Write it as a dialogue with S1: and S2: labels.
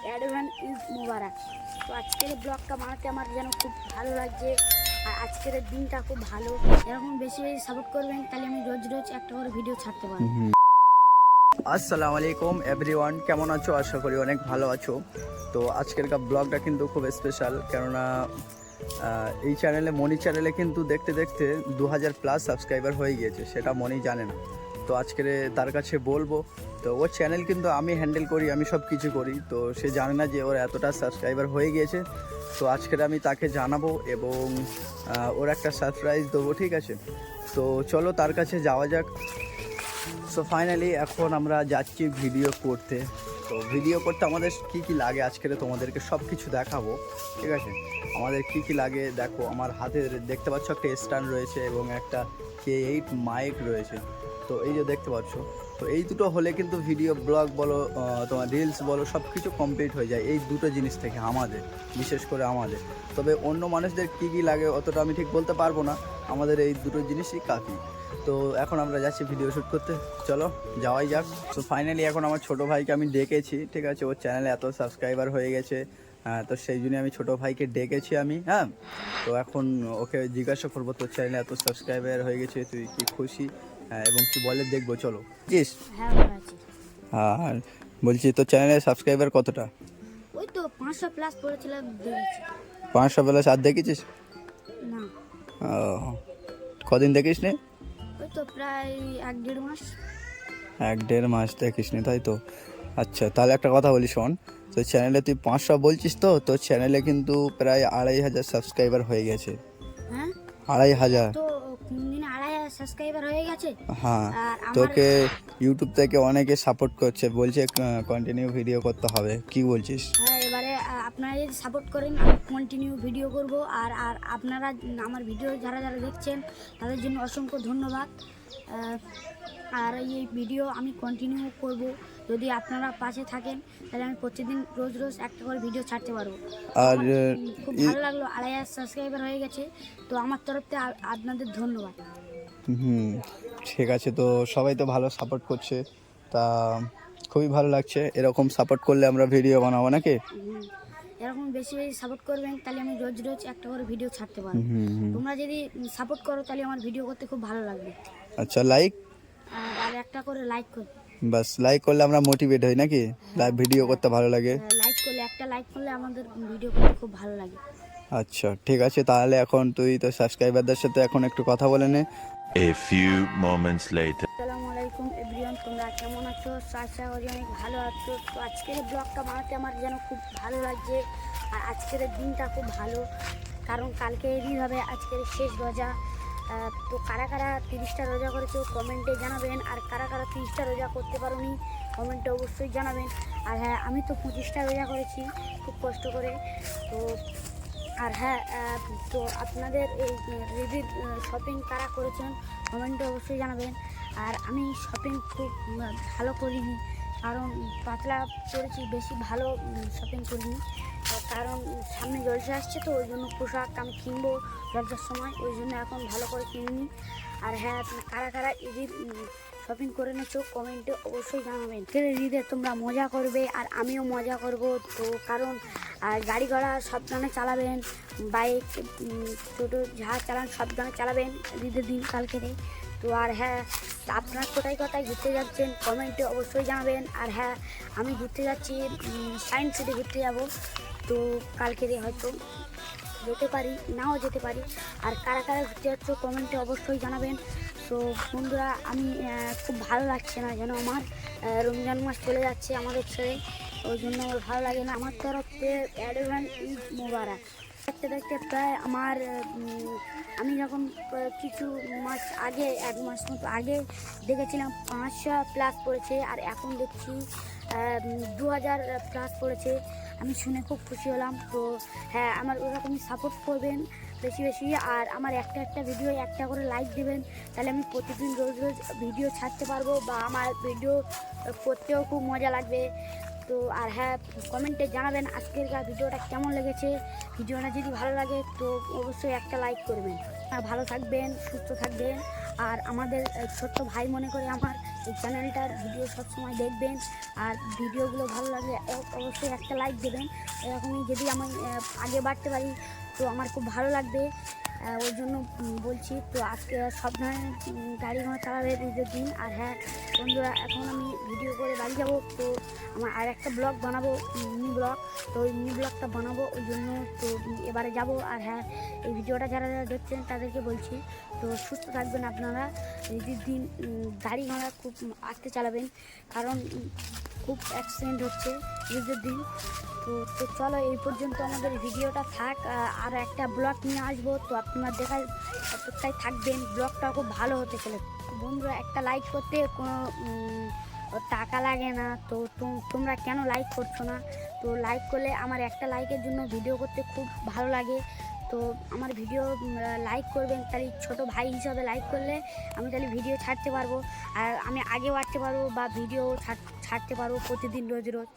S1: Advance Eid মোবারক। তো আজকের ব্লগটা বানাতে আমার যেন খুব ভালো লাগছে, আর আজকের দিনটা খুব ভালো। এরকম বেশি বেশি সাপোর্ট করবেন, তাহলে আমি রোজ রোজ একটা করে ভিডিও ছাড়তে পারবো।
S2: আসসালামু আলাইকুম এভরিওয়ান, কেমন আছো? আশা করি অনেক ভালো আছো। তো আজকের ব্লগটা কিন্তু খুব স্পেশাল, কেননা এই চ্যানেলে মনি চ্যানেলে কিন্তু দেখতে দেখতে 2000+ সাবস্ক্রাইবার হয়ে গিয়েছে, সেটা মনি জানে না। তো আজকের তার কাছে বলবো, তো ওর চ্যানেল কিন্তু আমি হ্যান্ডেল করি, আমি সব কিছু করি, তো সে জানে না যে ওর এতটা সাবস্ক্রাইবার হয়ে গিয়েছে। তো আজকের আমি তাকে জানাবো এবং ওর একটা সারপ্রাইজ দেবো, ঠিক আছে? তো চলো তার কাছে যাওয়া যাক। সো ফাইনালি এখন আমরা যাচ্ছি ভিডিও করতে। তো ভিডিও করতে আমাদের কি কি লাগে আজকের তোমাদেরকে সব কিছু দেখাবো, ঠিক আছে? আমাদের কি কি লাগে দেখো, আমার হাতে দেখতে পাচ্ছ একটা স্ট্যান্ড রয়েছে এবং একটা K8 মাইক রয়েছে। তো এই যে দেখতে পাচ্ছ, তো এই দুটো হলে কিন্তু ভিডিও ব্লগ বলো, তোমার রিলস বলো, সব কিছু কমপ্লিট হয়ে যায় এই দুটো জিনিস থেকে, আমাদের বিশেষ করে আমাদের। তবে অন্য মানুষদের কি কি লাগে অতটা আমি ঠিক বলতে পারবো না, আমাদের এই দুটো জিনিসই কাফি। তো এখন আমরা যাচ্ছি ভিডিও শ্যুট করতে, চলো যাওয়াই যাক। তো ফাইনালি এখন আমার ছোটো ভাইকে আমি ডেকেছি, ঠিক আছে? ওর চ্যানেলে এত সাবস্ক্রাইবার হয়ে গেছে, তো সেই জন্য আমি ছোটো ভাইকে ডেকেছি আমি, হ্যাঁ। তো এখন ওকে জিজ্ঞাসা করবো, তোর চ্যানেলে এত সাবস্ক্রাইবার হয়ে গেছে, তুই কি খুশি এবং কি বলে, দেখবো, চলো। জিস
S1: হ্যাঁ, ভালো আছি।
S2: আর বলছি, তোর চ্যানেলে সাবস্ক্রাইবার কতটা?
S1: ওই তো 500+ পড়েছিলাম, দেখেছি।
S2: 500+ আর দেখেছিস?
S1: না,
S2: ও, কদিন দেখিস নি?
S1: ওই তো প্রায় 1-1.5 মাস।
S2: 1-1.5 মাস দেখিস নি, তাই তো? আচ্ছা, তাহলে একটা কথা বলি, শোন। তো চ্যানেলে তুই 500 বলছিস, তো তোর চ্যানেলে কিন্তু প্রায় 2500 সাবস্ক্রাইবার হয়ে গেছে।
S1: হ্যাঁ,
S2: 2500?
S1: তো কোন দিনে 2,500 সাবস্ক্রাইবার হয়ে গেছে।
S2: হ্যাঁ,
S1: আর আমার
S2: তোকে ইউটিউব থেকে অনেকে সাপোর্ট করছে, বলছে কন্টিনিউ ভিডিও করতে হবে, কি বলছিস?
S1: হ্যাঁ, এবারে আপনারা যদি সাপোর্ট করেন আমি কন্টিনিউ ভিডিও করব। আর আর আপনারা আমার ভিডিও যারা যারা দেখছেন তাদের জন্য অসংখ্য ধন্যবাদ। আর এই ভিডিও আমি কন্টিনিউ করব, যদি আপনারা পাশে থাকেন তাহলে আমি প্রতিদিন রোজ রোজ একটা করে ভিডিও ছাড়তে পারবো।
S2: আর
S1: খুব ভালো লাগলো, 2,500 সাবস্ক্রাইবার হয়ে গেছে, তো আমার তরফ থেকে আপনাদের ধন্যবাদ।
S2: হুম, ঠিক আছে। তো সবাই তো ভালো সাপোর্ট করছে, তা খুবই ভালো লাগছে। এরকম সাপোর্ট করলে আমরা ভিডিও বানাবো নাকি?
S1: এরকম বেশি বেশি সাপোর্ট করবেন, তাহলে আমি রোজ রোজ একটা করে ভিডিও ছাড়তে পারবো। তোমরা যদি সাপোর্ট করো তাহলে আমার ভিডিও করতে খুব ভালো লাগবে।
S2: আচ্ছা, লাইক
S1: আর একটা করে লাইক করবে।
S2: বাস, লাইক করলে আমরা মোটিভেট হই নাকি, লাইভ ভিডিও করতে ভালো লাগে।
S1: লাইক করলে, একটা লাইক করলে আমাদের ভিডিও করতে খুব ভালো লাগে।
S2: আচ্ছা, ঠিক আছে। তাহলে এখন তুই তো সাবস্ক্রাইবারদের সাথে এখন একটু কথা বলে নে।
S3: A few moments later.
S1: আসসালামু আলাইকুম এভরিওয়ান, তোমরা কেমন আছো? আশা করি অনেক ভালো আছো। তো আজকের ব্লগটা বানাতে আমার যেন খুব ভালো লাগছে, আর আজকের দিনটা খুব ভালো, কারণ কালকে ঈদ হবে, আজকের শেষ রোজা। তো কারা কারা 30টা রোজা করেছো কমেন্টে জানাবেন, আর কারা কারা 30টা রোজা করতে পারোনি কমেন্টে অবশ্যই জানাবেন। আর হ্যাঁ, আমি তো 25টা রোজা করেছি খুব কষ্ট করে। তো আর হ্যাঁ, তো আপনাদের এই ঈদের শপিং কারা করেছেন কমেন্টে অবশ্যই জানাবেন। আর আমি শপিং খুব ভালো করিনি, কারণ পাতলা করেছি, বেশি ভালো শপিং করিনি, কারণ সামনে জলসা আসছে, তো ওই জন্য পোশাক আমি কিনবো জলসার সময়, ওই জন্য এখন ভালো করে কিনিনি। আর হ্যাঁ, কারা কারা ঈদের শপিং করে নিচ্ছ কমেন্টে অবশ্যই জানাবেন। ঈদে তোমরা মজা করবে আর আমিও মজা করব। তো কারণ গাড়ি ঘোড়া সাবধানে চালাবেন, বাইক টোটো যা চালান সাবধানে চালাবেন ঈদের দিন কালকে। তো আর হ্যাঁ, আপনারা কোথায় কোথায় ঘুরতে যাচ্ছেন কমেন্টে অবশ্যই জানাবেন। আর হ্যাঁ, আমি ঘুরতে যাচ্ছি, সায়েন্স সিটি ঘুরতে যাব, তো কালকে হয়তো যেতে পারি, নাও যেতে পারি। আর কারা কারা ঘুরতে যাচ্ছ কমেন্টে অবশ্যই জানাবেন। তো বন্ধুরা, আমি খুব ভালো লাগছে না যেন, আমার রমজান মাস চলে যাচ্ছে আমাদের ছেড়ে, ওই জন্য আমার ভালো লাগে না। আমার তরফ থেকে অ্যাডভান্স ঈদ মোবারক। দেখতে দেখতে প্রায় আমার আমি যখন কিছু মাস আগে, 1 মাস মতো আগে দেখেছিলাম 500+ পড়েছে, আর এখন দেখছি 2000+ পড়েছে। আমি শুনে খুব খুশি হলাম। তো হ্যাঁ, আমার ওরকমই সাপোর্ট করবেন বেশি বেশি, আর আমার একটা একটা ভিডিও একটা করে লাইক দেবেন, তাহলে আমি প্রতিদিন রোজ রোজ ভিডিও ছাড়তে পারবো, বা আমার ভিডিও করতেও খুব মজা লাগবে। তো আর হ্যাঁ, কমেন্টে জানাবেন আজকের ভিডিওটা কেমন লেগেছে। ভিডিওটা যদি ভালো লাগে তো অবশ্যই একটা লাইক করবেন। ভালো থাকবেন, সুস্থ থাকবেন, আর আমাদের ছোট্ট ভাই মনে করে আমার এই চ্যানেলটার ভিডিও সবসময় দেখবেন। আর ভিডিওগুলো ভালো লাগলে অবশ্যই একটা লাইক দেবেন। এরকমই যদি আমি আগে বাড়তে পারি তো আমার খুব ভালো লাগবে। ওই জন্য বলছি। তো আজকে সব ধরনের গাড়ি ঘোড়া চালাবে ঈদের দিন। আর হ্যাঁ বন্ধুরা, এখন আমি ভিডিও করে বাড়ি যাব। তো আমার আর একটা ব্লগ বানাবো, মিনি ব্লগ। তো ওই মিনি ব্লগটা বানাবো, ওই জন্য তো এবারে যাব। আর হ্যাঁ, এই ভিডিওটা যারা যারা দেখছেন তাদেরকে বলছি, তো সুস্থ থাকবেন আপনারা। ঈদের দিন গাড়ি ঘোড়া খুব আস্তে চালাবেন, কারণ খুব অ্যাক্সিডেন্ট হচ্ছে ঈদের দিন। তো চলো, এই পর্যন্ত আমাদের ভিডিওটা থাক। আর একটা ব্লগ নিয়ে আসবো, তো আপনারা দেখার অপেক্ষায় থাকবেন। ব্লগটা খুব ভালো হতে চলে। বন্ধুরা, একটা লাইক করতে কোনো টাকা লাগে না। তো তোমরা কেন লাইক করছো না? তো লাইক করলে আমার একটা লাইকের জন্য ভিডিও করতে খুব ভালো লাগে। তো আমার ভিডিও লাইক করবেন, তাহলে ছোটো ভাই হিসাবে লাইক করলে আমি তাহলে ভিডিও ছাড়তে পারবো। আর আমি আগে বাড়তে পারবো বা ভিডিও ছাড়তে পারবো প্রতিদিন রোজ রোজ।